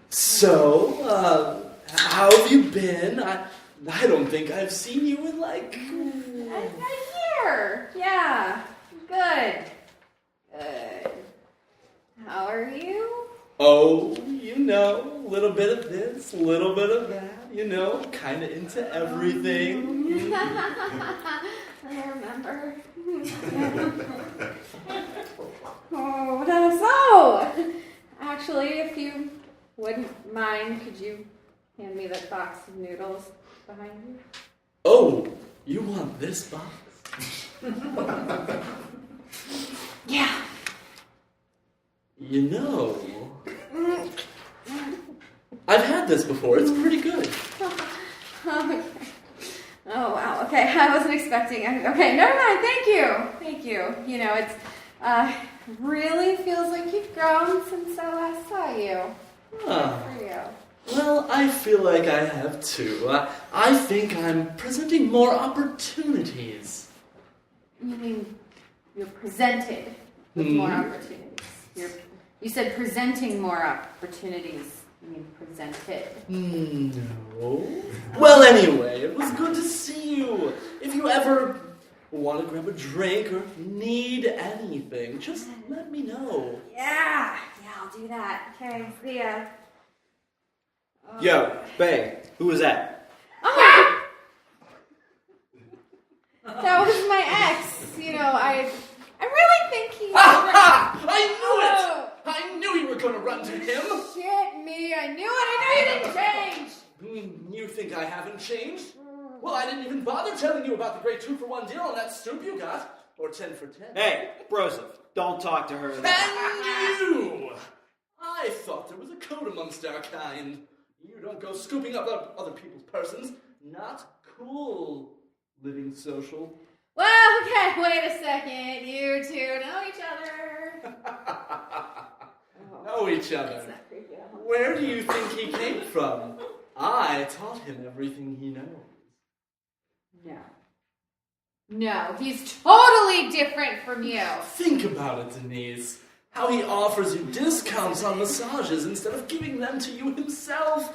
So, how have you been? I don't think I've seen you in like... A year. Yeah. Good. How are you? Oh, you know, a little bit of this, a little bit of that, you know, kind of into everything. I remember. So, actually, if you wouldn't mind, could you hand me that box of noodles behind you? Oh, you want this box? Yeah. You know, I've had this before. It's pretty good. Okay. Oh, wow. Okay, I wasn't expecting it. Okay, never mind. Thank you. Thank you. You know, it's really feels like you've grown since I last saw you. Huh. Good for you. Well, I feel like I have too. I think I'm presenting more opportunities. You mean you're presented with more opportunities? You said presenting more opportunities. You mean presented? No. Well, anyway, it was good to see you. If you ever want to grab a drink or need anything, just let me know. Yeah, I'll do that. Okay, see ya. Yo, Bae, who was that? Oh! That was my ex. You know, I really think he... I knew it! I knew you were going to run to him. Shit me, I knew it. I knew you didn't change. You think I haven't changed? Well, I didn't even bother telling you about the great 2-for-1 deal on that soup you got. Or 10 for 10. Hey, Broseph, don't talk to her. And you! I thought there was a code amongst our kind. You don't go scooping up other people's persons. Not cool, living social. Well, okay, wait a second. You two know each other. Know each other. Where do you think he came from? I taught him everything he knows. No, he's totally different from you. Think about it, Denise. How he offers you discounts on massages instead of giving them to you himself.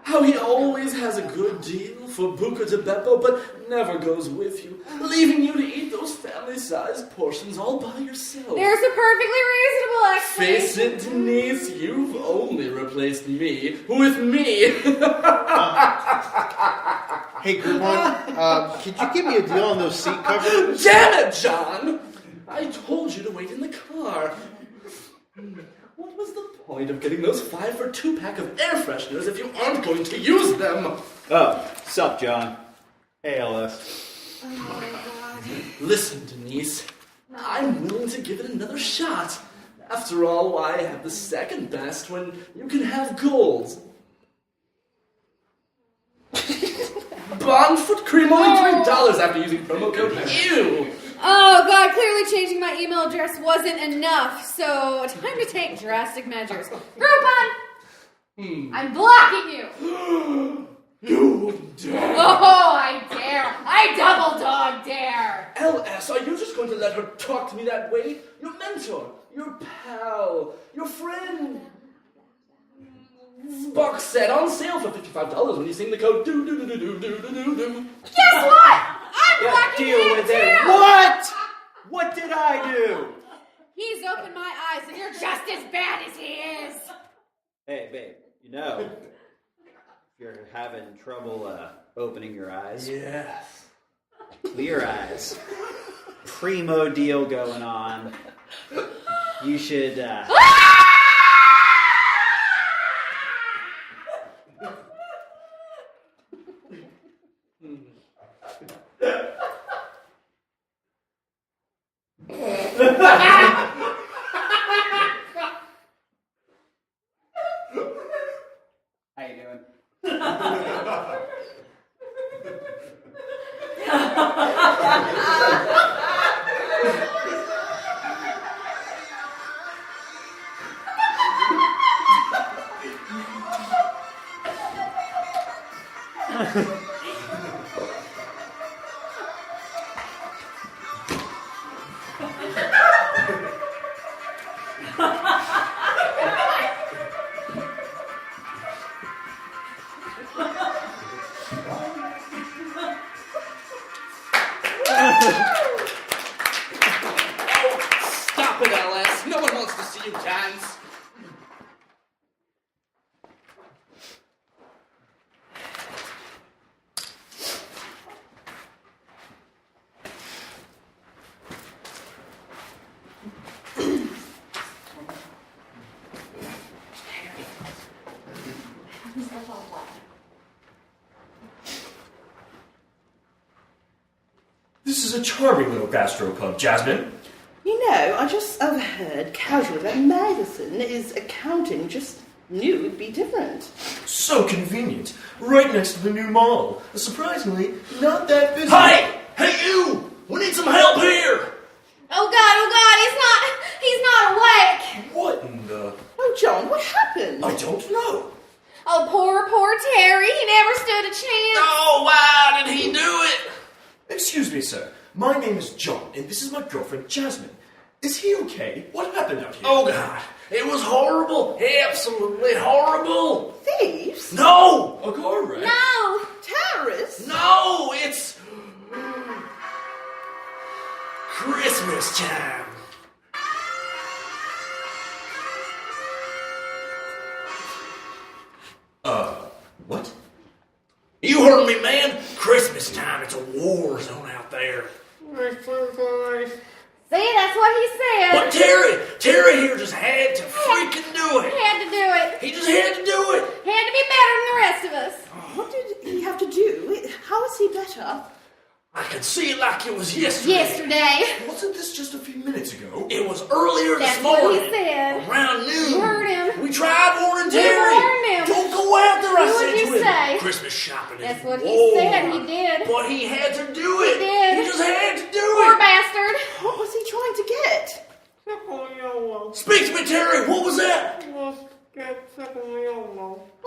How he always has a good deal for Buca de Beppo, but never goes with you, leaving you to eat those family-sized portions all by yourself. There's a perfectly reasonable explanation. Face it, Denise, you've only replaced me with me. Hey, Groupon, could you give me a deal on those seat covers? Damn it, John! I told you to wait in the car. What was the point of getting those 5-for-2 pack of air fresheners if you aren't going to use them? Oh, sup, John? Hey, LS. Oh, my God. Listen, Denise, I'm willing to give it another shot. After all, why have the second best when you can have gold? Bond foot cream only $3 after using promo code EW. Oh, God, clearly changing my email address wasn't enough, so time to take drastic measures. Groupon! I'm blocking you! You dare! Oh, I dare! I double dog dare! LS, are you just going to let her talk to me that way? Your mentor, your pal, your friend. Box set on sale for $55 when you sing the code do-do-do-do-do-do-do-do. Guess what? I'm blocking Deal you with too! it. What? What did I do? He's opened my eyes and you're just as bad as he is! Hey, babe, you know, if you're having trouble opening your eyes, Yes. clear eyes, primo deal going on, you should... How you doing? Stop it, LS. No one wants to see you dance. This is a charming little gastropub, Jasmine. You know, I just overheard casually that Madison is accounting. Just knew it'd be different. So convenient. Right next to the new mall. Surprisingly, not that busy. Hey! Hey, you! We need some help here! Oh God, he's not awake. What in the... Oh, John, what happened? I don't know. Oh, poor Terry. He never stood a chance. Oh, why did he do it? Excuse me, sir. My name is John, and this is my girlfriend, Jasmine. Is he okay? What happened out here? Oh, God. It was horrible. Absolutely horrible. Thieves? No! A car wreck? No! Terrorists? No! It's... Christmas time. What? You heard me, man. Christmas time. It's a war zone out there. See, that's what he said. But Terry here just had to freaking do it. He had to do it. He just had to do it. He had to be better than the rest of us. What did he have to do? How is he better? I could see it like it was yesterday. Wasn't this just a few minutes ago? It was earlier That's this morning. what he said. Around noon. You heard him. We tried warning You Terry. warned him. Don't go out there, I What said did you to him. say? Christmas shopping That's is what he war. said. He did. But he had to do He it. did. He just had to do Poor it. bastard. What was he trying to get? Speak to me, Terry. What was that?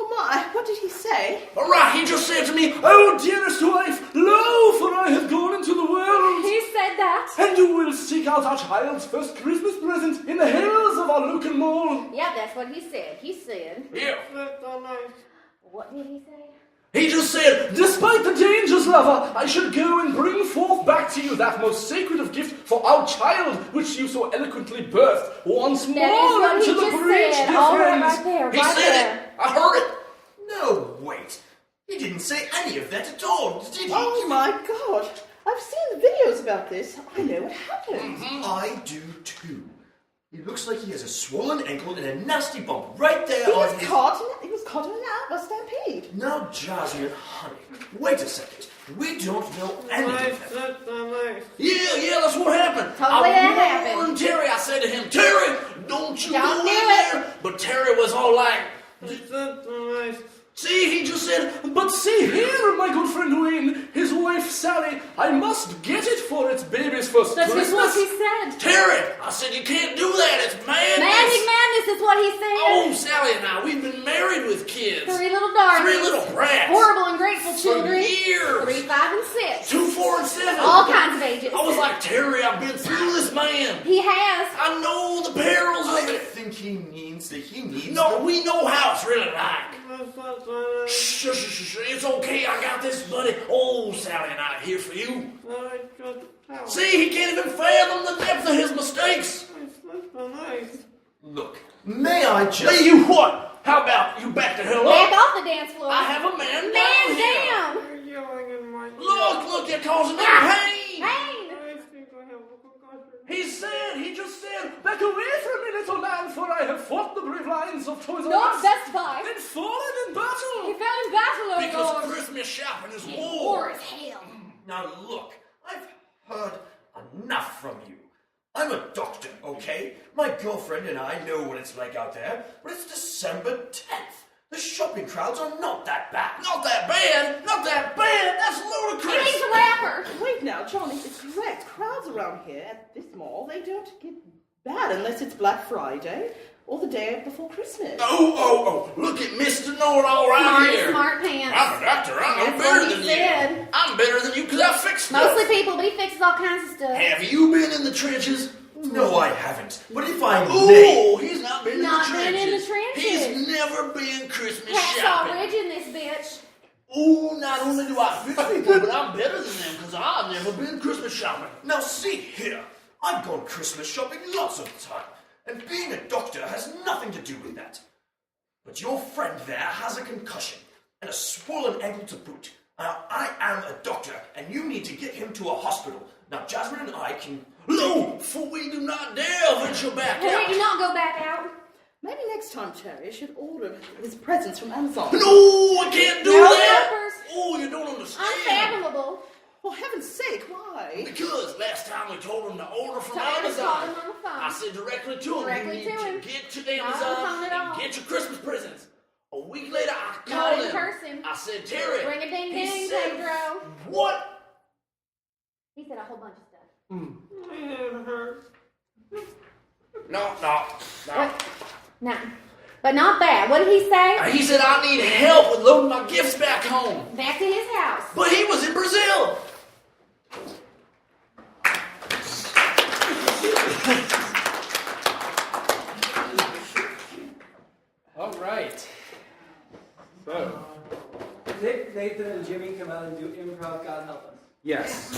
Oh my, what did he say? All right, he just said to me, Oh, dearest wife, lo, for I have gone into the world. He said that. And you will seek out our child's first Christmas present in the hills of our local mall. Yep, that's what he said. He said. yeah. What did he say? He just said, Despite the dangers, lover, I should go and bring forth back to you that most sacred of gift for our child, which you so eloquently birthed once That is more what into he the just breach, said. dear All right, friends. right there. he right said there. it. I heard it. No, wait. He didn't say any of that at all, did he? Oh my god. I've seen the videos about this. I know what happened. I do too. It looks like he has a swollen ankle and a nasty bump right there He on was his... caught in an outlaw stampede. Now, Jasmine, honey, wait a second. We don't know anything. Yeah, that's what happened. Totally that happened. I warned Terry. I said to him, Terry, don't you Don't go do in it. there. But Terry was all like, see, he just said, But see here, my good friend Wayne, his wife Sally, I must get it for its baby's first That's just Christmas. what he said. Terry, I said, you can't do that. It's madness. Magic madness is what he said. Oh, Sally and I, we've been married with kids. 3 little darlings. 3 little brats. Horrible and grateful For children. years. 3, 5, and 6. 2, 4, and 7. All kinds of ages. I was like, Terry, I've been through this, man. He has. I know the perils of I it. think he means that he needs... No, we know how it's really like. Shh, it's okay, I got this, buddy. Oh, Sally and I are here for you. See, he can't even fathom the depth of his mistakes. Look, may I just... Hey, you what? How about you back the hell Back up? off the dance floor. I have a man Man down here. down. Look, you're causing me pain. Pain. He just said, back away from me, little man, for I have fought the brave lions of Toys R Not Us Best Buy. and fallen in battle. He fell in battle, oh Because Lord. Christmas shopping is War war. as hell. Now look, I've heard enough from you. I'm a doctor, okay? My girlfriend and I know what it's like out there, but it's December 10th. The shopping crowds are not that bad. Not that bad. Not that bad. That's ludicrous. He's a rapper. Wait now, Johnny, it's correct. Crowds around here at this mall, they don't get bad unless it's Black Friday or the day before Christmas. Oh, look at Mr. Know-it-all right here. Smart pants. I'm a doctor. I'm That's better what than he you. said. I'm better than you because I fix stuff. Mostly people, but he fixes all kinds of stuff. Have you been in the trenches? No, I haven't. But if I Ooh, may... he's not been Not in the been trenches. in the trenches. He's never been Christmas Hacksaw shopping. Ridge in this bitch. Ooh, not only do I fix people, but I'm better than them because I've never been Christmas shopping. Now see here. I've gone Christmas shopping lots of the time. And being a doctor has nothing to do with that. But your friend there has a concussion. And a swollen ankle to boot. Now, I am a doctor, and you need to get him to a hospital. Now, Jasmine and I can... No, for we do not dare venture back Hey, out. do not go back out. Maybe next time Terry should order his presents from Amazon. No, I can't do No that. helpers. Oh, you don't understand. Unfathomable. For heaven's sake, why? Because last time we told him to order from Told him to Amazon, call him on the phone. I said directly to him, Directly you need to him. to get to Not on the phone Amazon at all. and get your Christmas presents. A week later, I Not called in him. person. I said, Terry. Ring a ding He ding, said, Pedro. What? He said a whole bunch of stuff. No. No. But not that. What did he say? He said, I need help with loading my gifts back home. Back to his house. But he was in Brazil. All right. So, Nick, Nathan, and Jimmy come out and do improv. God help us. yes.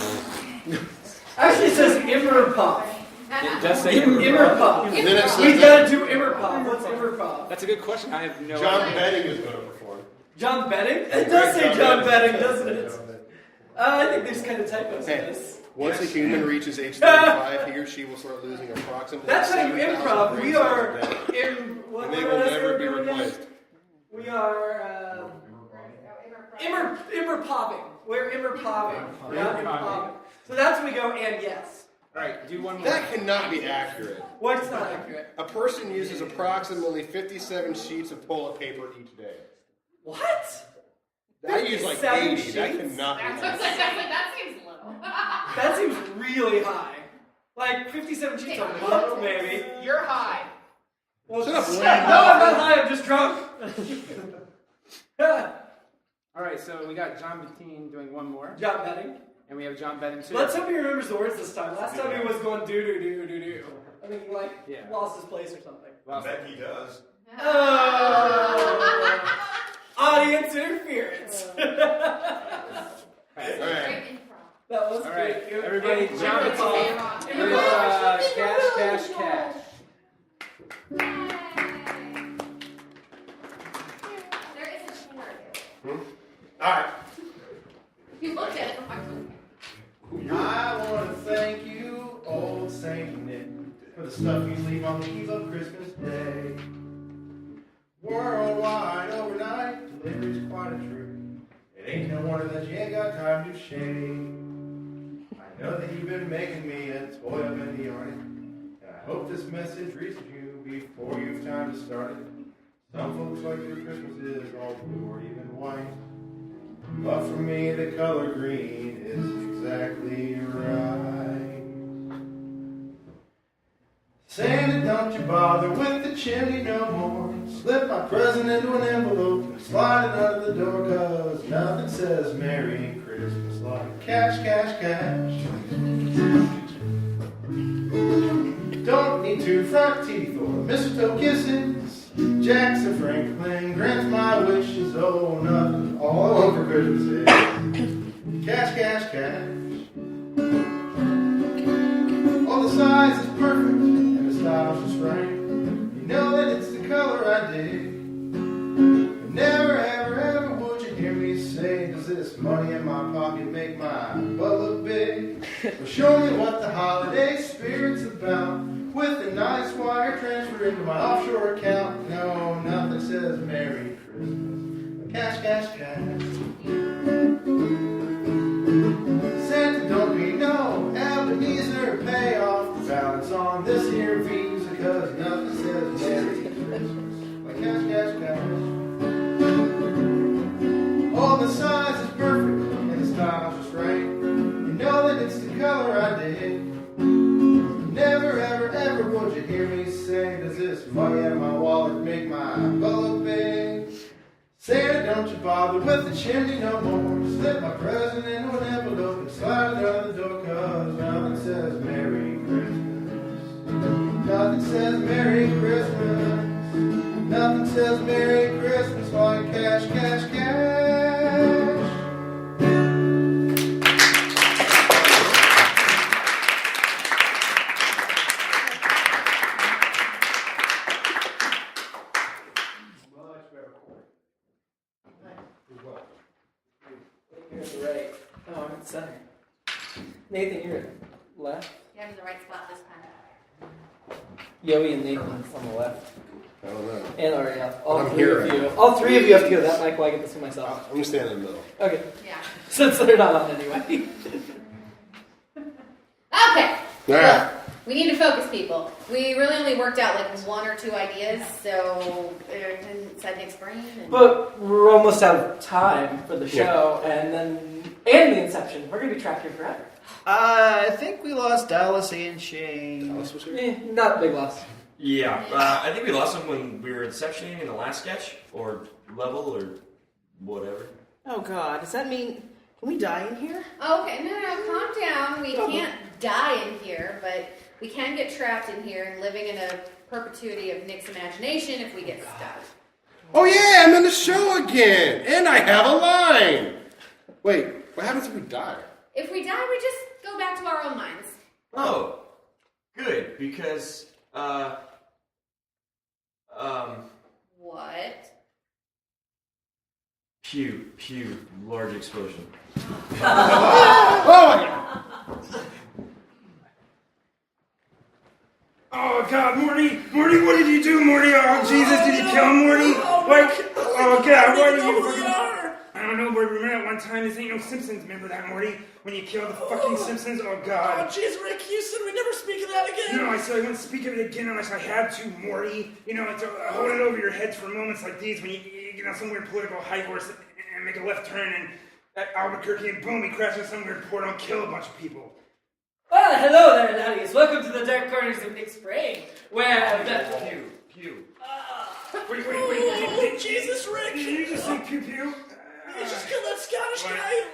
Actually, it says immerpov. It does say improv. Immerpov. And then it says We gotta do immerpov. What's immerpov? That's a good question. I have no Jon idea. Bettin is going to perform. Jon Bettin? It does say Jon Bettin, doesn't it? I think there's kind of typos in this. Once a human reaches age 35, he or she will start losing approximately That's how you 7,000 improv. brain We cells are a day. what And they what will else never are we be doing again? replaced. We are immerpoving. We're immerpoving. We're not immerpoving. So that's when we go and yes. All right, do one more. That cannot be accurate. What's not accurate? A person uses approximately 57 sheets of toilet paper each day. What? I use like 57 80. That sheets? cannot be accurate. That seems little. That seems really high. Like 57 sheets a month, maybe. You're high. Well, Shut up, no, Wayne. I'm not high. I'm just drunk. All right, so we got Jon Bettin doing one more. Jon Bettin. And we have Jon Bettin too. Let's hope he remembers the words this time. Last time he was going do do do do do. I think he lost his place or something. I bet he does. Oh. Audience interference. All right. That was All great. right, everybody, Jon Bettin. Cash. Alright. You looked at it. I want to thank you, old Saint Nick, for the stuff you leave on the eve of Christmas Day. Worldwide overnight delivery's quite a treat. It ain't no wonder that you ain't got time to shave. I know that you've been making me a toy up in the yard, and I hope this message reaches you before you've time to start it. Some folks like their Christmases all blue or even white. But for me, the color green is exactly right. Santa, don't you bother with the chimney no more. Slip my present into an envelope and slide it under the door, 'cause nothing says Merry Christmas like cash. Don't need two front teeth or mistletoe kisses. Jackson Franklin grants my wishes. Oh, nothing. All I want for Christmas is cash. All the size is perfect and the style's just right. You know that it's the color I dig. But never, ever would you hear me say, does this money in my pocket make my butt look big? Well, show me what the holiday spirit's about. With a nice wire transfer into my offshore account. No, nothing says Merry Christmas. Cash. Santa don't be no Ebenezer. Pay off the balance on this here Visa, 'cause nothing says Merry Christmas like cash. All the size is perfect and the style's just right. You know that it's the color I dig. Never, ever would you hear me say, does this money in my wallet make my butt look big? Santa, don't you bother with the chimney no more. Slip my present into an envelope and slide it under the door, 'cause nothing says Merry Christmas Nathan, you're left. You're in the right spot this time. Yoey and Nathan on the left. I don't know. And Ariel. All I'm three here of right you. now. All three of you have to go that mic while I get this for myself. I'm gonna stand in the middle. Okay. Yeah. Since they're not on anyway. Okay. Yeah. Look, we need to focus, people. We really only worked out like 1 or 2 ideas, so inside Nick's brain. And... But we're almost out of time for the show, and the Inception. We're gonna be trapped here forever. I think we lost Dallas and Shane. Dallas was here? Not a big loss. Yeah, I think we lost him when we were inceptioning in the last sketch, or level, or whatever. Oh God, does that mean can we die in here? Okay, no, calm down. We can't die in here, but we can get trapped in here and living in a perpetuity of Nick's imagination if we get stuck. Oh yeah, I'm in the show again, and I have a line. Wait, what happens if we die? If we die, we just go back to our own minds. Oh, good, because, What? Pew, large explosion. Oh God, Morty, what did you do, Morty? Oh Jesus, did you kill him, Morty? Oh God, why did you? I don't know, but remember that one time? This ain't no Simpsons. Remember that, Morty? When you killed the fucking Simpsons? Oh God. Oh, jeez, Rick, you said we never speak of that again. No, I said I wouldn't speak of it again unless I had to, Morty. You know, it's hold it over your heads for moments like these when you get on some weird political high horse and make a left turn and at Albuquerque and boom, he crashes some weird port and kill a bunch of people. Well, hello there, laddies. Welcome to the dark corners of Nick's brain, where Pew. Wait, Oh, Jesus, Rick. Did you just say pew pew? You just killed that Scottish guy.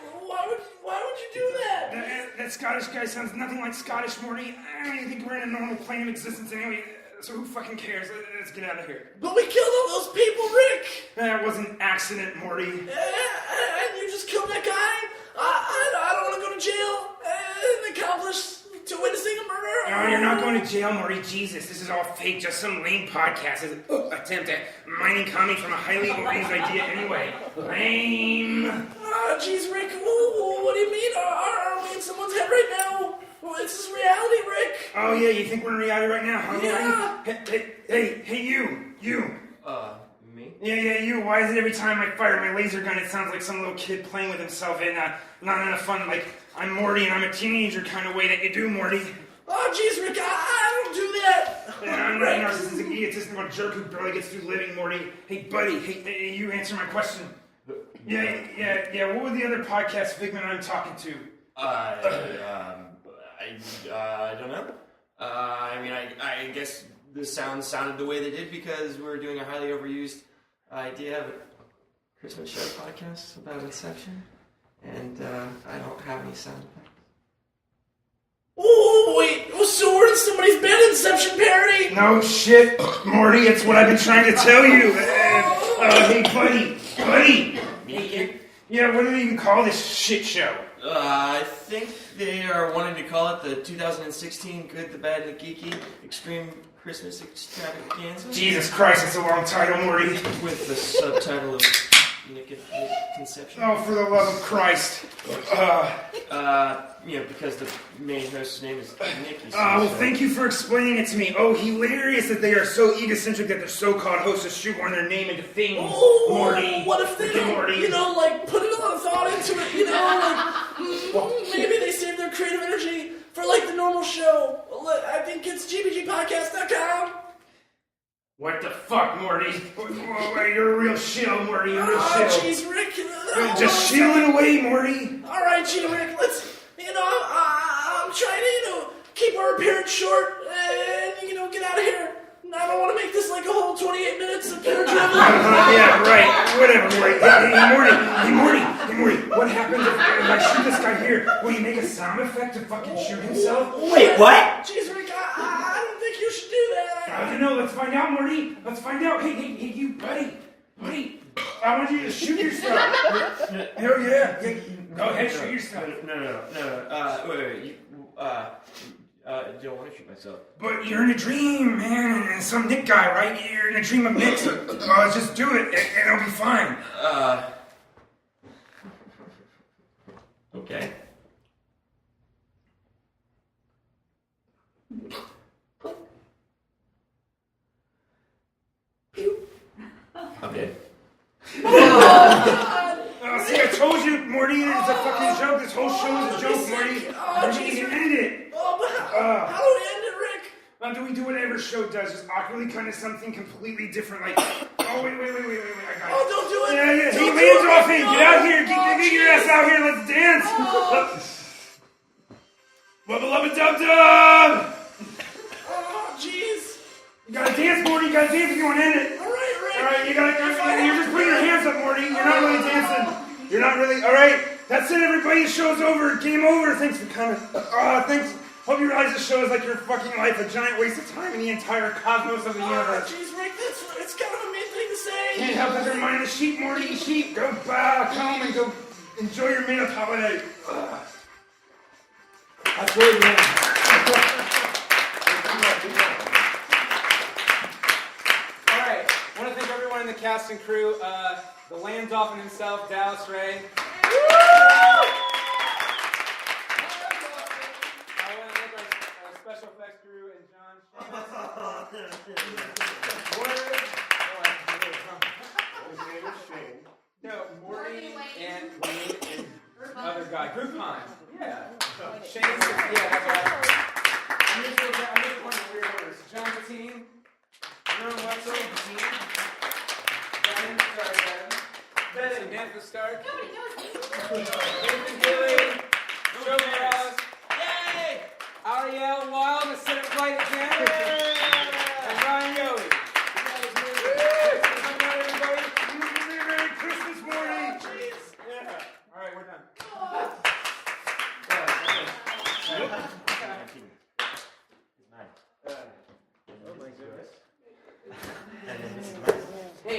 Why would you do that? That Scottish guy sounds nothing like Scottish, Morty. I don't even think we're in a normal plane of existence anyway, so who fucking cares? Let's get out of here. But we killed all those people, Rick. That was an accident, Morty. And you just killed that guy? I don't want to go to jail and accomplish to witnessing a murder. No, you're not going to jail, Morty. Jesus, this is all fake. Just some lame podcast attempt at mining comedy from a highly organized idea anyway. Lame. Oh, jeez, Rick. What do you mean? Are we in someone's head right now? This is reality, Rick. Oh, yeah, you think we're in reality right now, huh, Yeah. Morty? Hey, you. Me? Yeah, you. Why is it every time I fire my laser gun, it sounds like some little kid playing with himself and not in a fun, like, I'm Morty and I'm a teenager kind of way that you do, Morty? Oh, jeez, Rick, I don't do that. And I'm not a narcissistic egotistical jerk who barely gets through living, Morty. Hey, buddy, hey, you answer my question. Yeah, what were the other podcast figment I'm talking to? I don't know. I guess the sound sounded the way they did because we're doing a highly overused idea of a Christmas show podcast about Inception, and I don't have any sound effects. Oh, wait, so we're in somebody's bed Inception parody? No shit, Morty, it's what I've been trying to tell you. Hey, buddy. Yeah, what do they even call this shit show? I think they are wanting to call it the 2016 Good, the Bad, and the Geeky Extreme Christmas Extravaganza. Jesus Christ, it's a long title, Morty. With the subtitle of Nick Conception. Oh, for the love of Christ. Because the main host's name is Nick. Well, thank you for explaining it to me. Oh, hilarious that they are so egocentric that their so-called hosts shoehorn their name into things. Oh, Morty. What if they don't, Morty. put a lot of thought into it, maybe they save their creative energy for, the normal show. I think it's GBG-podcast.com. What the fuck, Morty? You're a real shill, Morty. You're a real shill. Oh, jeez, Rick. Just shill it away, Morty. All right, Rick. Let's, I'm trying to, keep our appearance short and, get out of here. I don't want to make this like a whole 28 minutes of pure drivel. Yeah, right. Whatever, Morty. Hey, Morty. What happens if I shoot this guy here? Will he make a sound effect to fucking shoot himself? Wait, what? Jeez, Rick, I don't think you should do that. I don't know. Let's find out, Morty. Let's find out. Hey, you, buddy. I want you to shoot yourself. Hell yeah. Go ahead, shoot yourself. No. Wait. I don't want to shoot myself. But you're in a dream, man, and some Nick guy, right? You're in a dream of Nick, so let's just do it, and it'll be fine. Okay. I'm dead. See, I told you, Morty, it's a fucking joke. This whole show is a joke, Morty. We need to end it. Oh, but how do we end it, Rick? Do we do whatever show does? Just awkwardly kind of something completely different, like, oh, wait, I got it. Oh, don't do it. Yeah. Don't Hey, hands off him. Get out here. Get your ass out here. Let's dance. Wubba lubba dub dub. Oh, jeez. You gotta dance, Morty. You gotta dance if you want to end it. All right, Rick. All right, you're just putting your hands up, Morty. You're not really dancing. You're not really. All right, that's it, everybody. The show's over. Game over. Thanks for coming. Thanks. Hope you realize this show is like your fucking life, a giant waste of time in the entire cosmos of the universe. Jeez, Rick, it's kind of a mean thing to say. Can't help but to remind the sheep, Morty. Sheep, go back home and go enjoy your made-up holiday. That's good, man. All right, I want to thank everyone in the cast and crew. The land dolphin himself, Dallas Ray. Special effects crew and John No, Morty and Wayne and other guy. Groupon. Yeah. Shane. Yeah, that guy. I'm just one of the weird orders. Jon Bettin. Jereome Wetzel. Bettin. Samantha Stark. Joe Morales. Yay! Ariel Wild to sit up right again. And Ryan Yowie. Everybody. Merry Christmas, Morty. Yeah. All right, we're done. Oh my goodness. Hey,